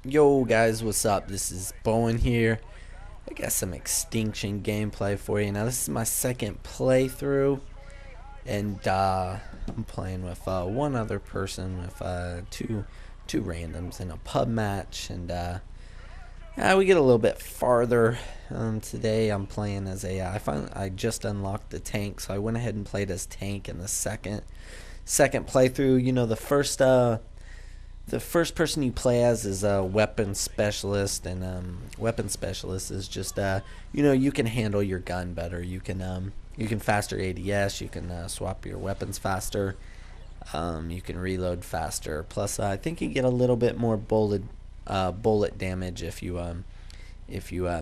Yo guys, what's up? This is Bowen here. I got some Extinction gameplay for you. Now this is my second playthrough, and I'm playing with one other person, with two randoms in a pub match, and we get a little bit farther. Today I'm playing as I just unlocked the tank, so I went ahead and played as tank in the second playthrough. You know, the first person you play as is a weapon specialist, and weapon specialist is just you can handle your gun better. You can faster ADS. You can swap your weapons faster. You can reload faster. Plus, I think you get a little bit more bullet damage if you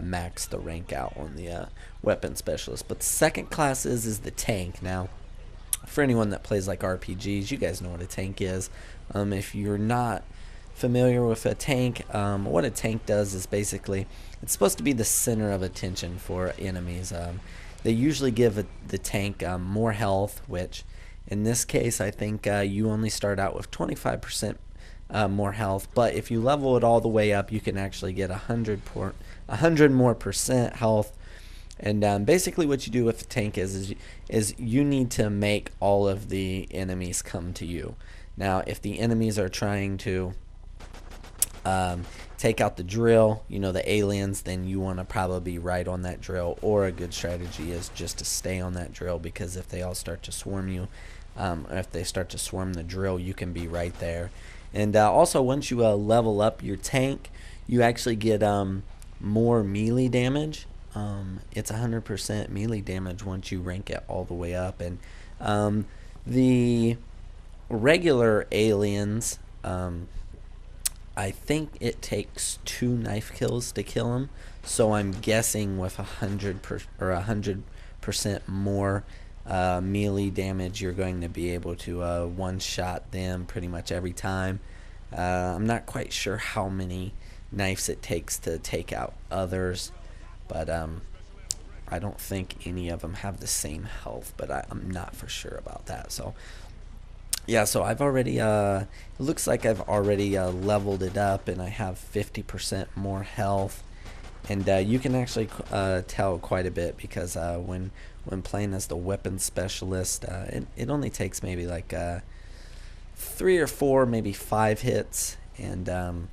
max the rank out on the weapon specialist. But the second class is the tank. Now, for anyone that plays like RPGs, you guys know what a tank is. If you're not familiar with a tank, what a tank does is basically it's supposed to be the center of attention for enemies. They usually give the tank more health, which in this case I think you only start out with 25% more health, but if you level it all the way up, you can actually get 100 more percent health. And basically what you do with the tank is you need to make all of the enemies come to you. Now, if the enemies are trying to take out the drill, the aliens, then you want to probably be right on that drill, or a good strategy is just to stay on that drill, because if they all start to swarm you, or if they start to swarm the drill, you can be right there. And also, once you level up your tank, you actually get more melee damage. It's 100% melee damage once you rank it all the way up. And the regular aliens, I think it takes 2 knife kills to kill them. So I'm guessing with 100% more melee damage, you're going to be able to one-shot them pretty much every time. I'm not quite sure how many knives it takes to take out others, but I don't think any of them have the same health, but I'm not for sure about that. So yeah, so I've already it looks like I've already leveled it up, and I have 50% more health. And you can actually tell quite a bit, because when playing as the weapon specialist, it only takes maybe like 3 or 4, maybe 5 hits, and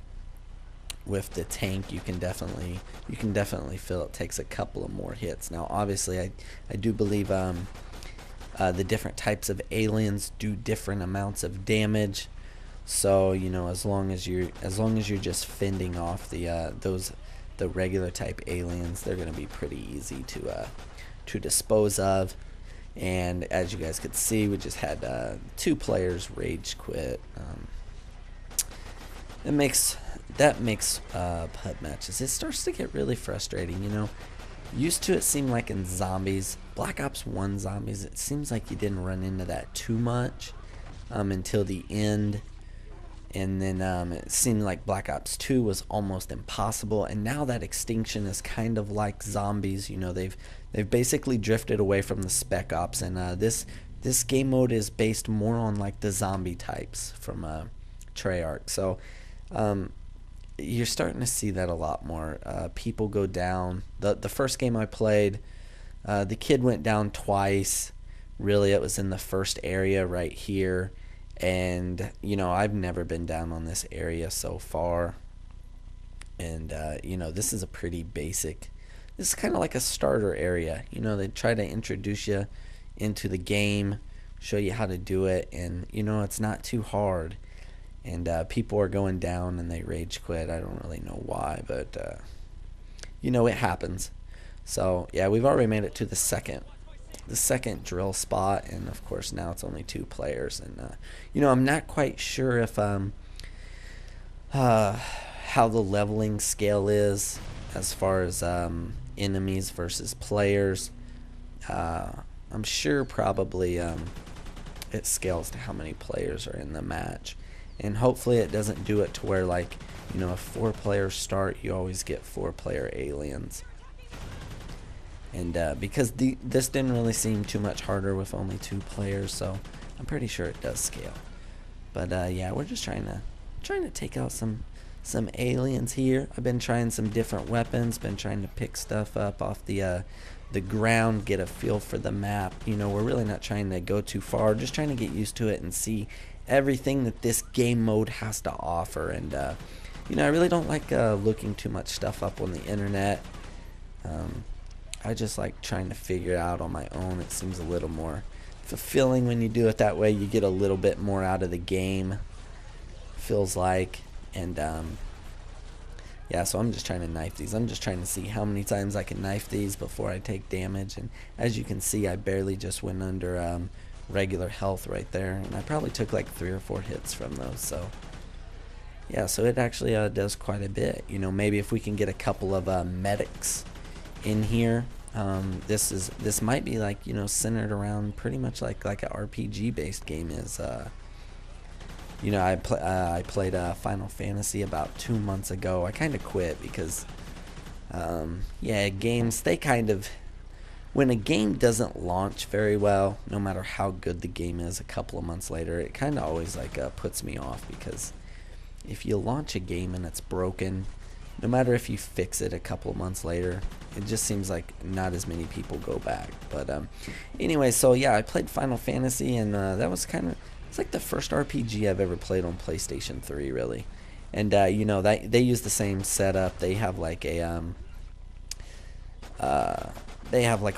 with the tank, you can definitely feel it takes a couple of more hits. Now, obviously, I do believe the different types of aliens do different amounts of damage. So as long as you're just fending off the regular type aliens, they're gonna be pretty easy to dispose of. And as you guys could see, we just had 2 players rage quit. That makes pub matches, it starts to get really frustrating. Used to, it seemed like in zombies, Black Ops 1 zombies, it seems like you didn't run into that too much until the end. And then it seemed like Black Ops 2 was almost impossible. And now that Extinction is kind of like zombies. They've basically drifted away from the Spec Ops, and this game mode is based more on like the zombie types from Treyarch. So you're starting to see that a lot more. People go down. The first game I played, the kid went down twice. Really, it was in the first area right here. And I've never been down on this area so far. And this is a pretty basic. This is kind of like a starter area. They try to introduce you into the game, show you how to do it, and it's not too hard. And people are going down and they rage quit. I don't really know why, but it happens. So yeah, we've already made it to the second drill spot, and of course now it's only 2 players. And I'm not quite sure if how the leveling scale is as far as enemies versus players. I'm sure probably it scales to how many players are in the match. And hopefully it doesn't do it to where, like, if 4 players start, you always get 4-player aliens. And because this didn't really seem too much harder with only 2 players, so I'm pretty sure it does scale. But yeah, we're just trying to take out some some aliens here. I've been trying some different weapons, been trying to pick stuff up off the ground, get a feel for the map. You know, we're really not trying to go too far, just trying to get used to it and see everything that this game mode has to offer. And you know, I really don't like looking too much stuff up on the internet. I just like trying to figure it out on my own. It seems a little more fulfilling when you do it that way. You get a little bit more out of the game, feels like. And yeah, so I'm just trying to knife these. I'm just trying to see how many times I can knife these before I take damage. And as you can see, I barely just went under regular health right there, and I probably took like 3 or 4 hits from those. So yeah, so it actually does quite a bit. You know, maybe if we can get a couple of medics in here. This might be like, you know, centered around pretty much like an RPG based game is. You know, I played Final Fantasy about 2 months ago. I kind of quit because yeah, games, they kind of, when a game doesn't launch very well, no matter how good the game is, a couple of months later, it kind of always like puts me off, because if you launch a game and it's broken, no matter if you fix it a couple of months later, it just seems like not as many people go back. But anyway, so yeah, I played Final Fantasy, and that was kind of, it's like the first RPG I've ever played on PlayStation 3, really. And you know, they use the same setup. They have like a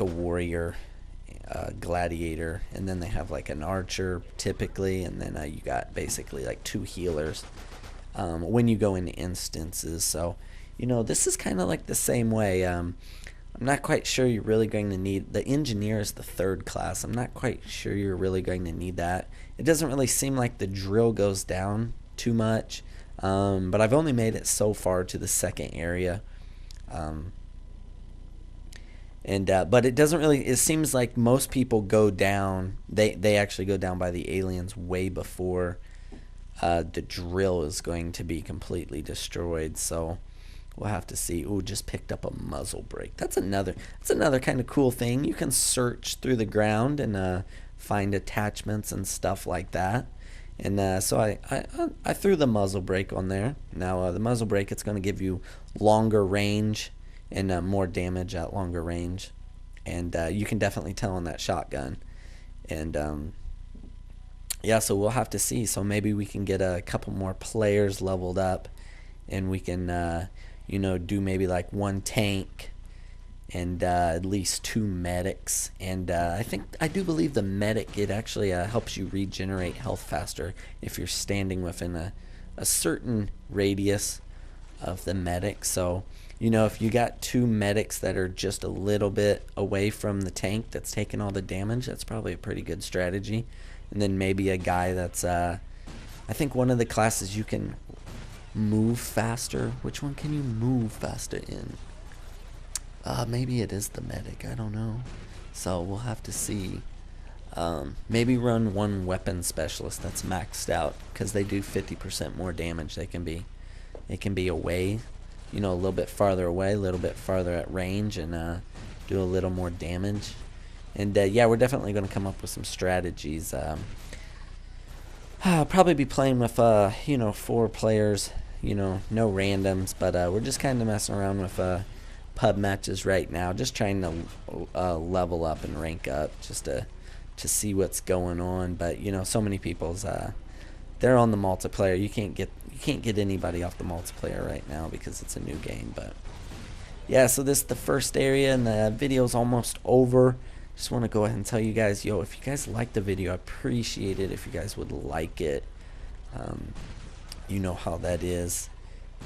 warrior, gladiator, and then they have like an archer typically, and then you got basically like 2 healers when you go into instances. So you know, this is kind of like the same way. I'm not quite sure you're really going to need, the engineer is the 3rd class. I'm not quite sure you're really going to need that. It doesn't really seem like the drill goes down too much, but I've only made it so far to the 2nd area. But it doesn't really, it seems like most people go down, they actually go down by the aliens way before the drill is going to be completely destroyed. So we'll have to see. Ooh, just picked up a muzzle brake. That's another kind of cool thing. You can search through the ground and find attachments and stuff like that. And so I threw the muzzle brake on there. Now the muzzle brake, it's going to give you longer range and more damage at longer range. And you can definitely tell on that shotgun. And yeah, so we'll have to see. So maybe we can get a couple more players leveled up, and we can you know, do maybe like 1 tank and at least 2 medics. And I do believe the medic, it actually helps you regenerate health faster if you're standing within a certain radius of the medic. So you know, if you got 2 medics that are just a little bit away from the tank that's taking all the damage, that's probably a pretty good strategy. And then maybe a guy that's I think one of the classes you can move faster. Which one can you move faster in? Maybe it is the medic, I don't know. So we'll have to see. Maybe run 1 weapon specialist that's maxed out, because they do 50% more damage. They can be away, you know, a little bit farther away, a little bit farther at range, and do a little more damage. And yeah, we're definitely going to come up with some strategies. I'll probably be playing with you know, 4 players, you know, no randoms, but we're just kind of messing around with pub matches right now, just trying to level up and rank up, just to see what's going on. But you know, so many people's they're on the multiplayer. You can't get anybody off the multiplayer right now because it's a new game. But yeah, so this is the first area, and the video's almost over. Just want to go ahead and tell you guys, yo, if you guys like the video, I appreciate it if you guys would like it. You know how that is.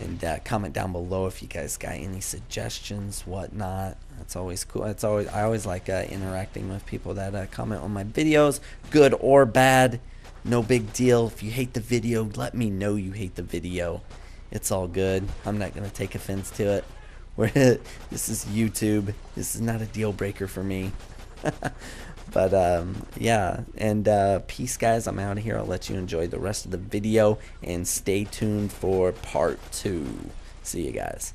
And comment down below if you guys got any suggestions, whatnot. That's always cool. I always like interacting with people that comment on my videos, good or bad. No big deal. If you hate the video, let me know you hate the video. It's all good. I'm not gonna take offense to it. This is YouTube. This is not a deal breaker for me. But yeah, and peace, guys. I'm out of here. I'll let you enjoy the rest of the video, and stay tuned for part 2. See you guys.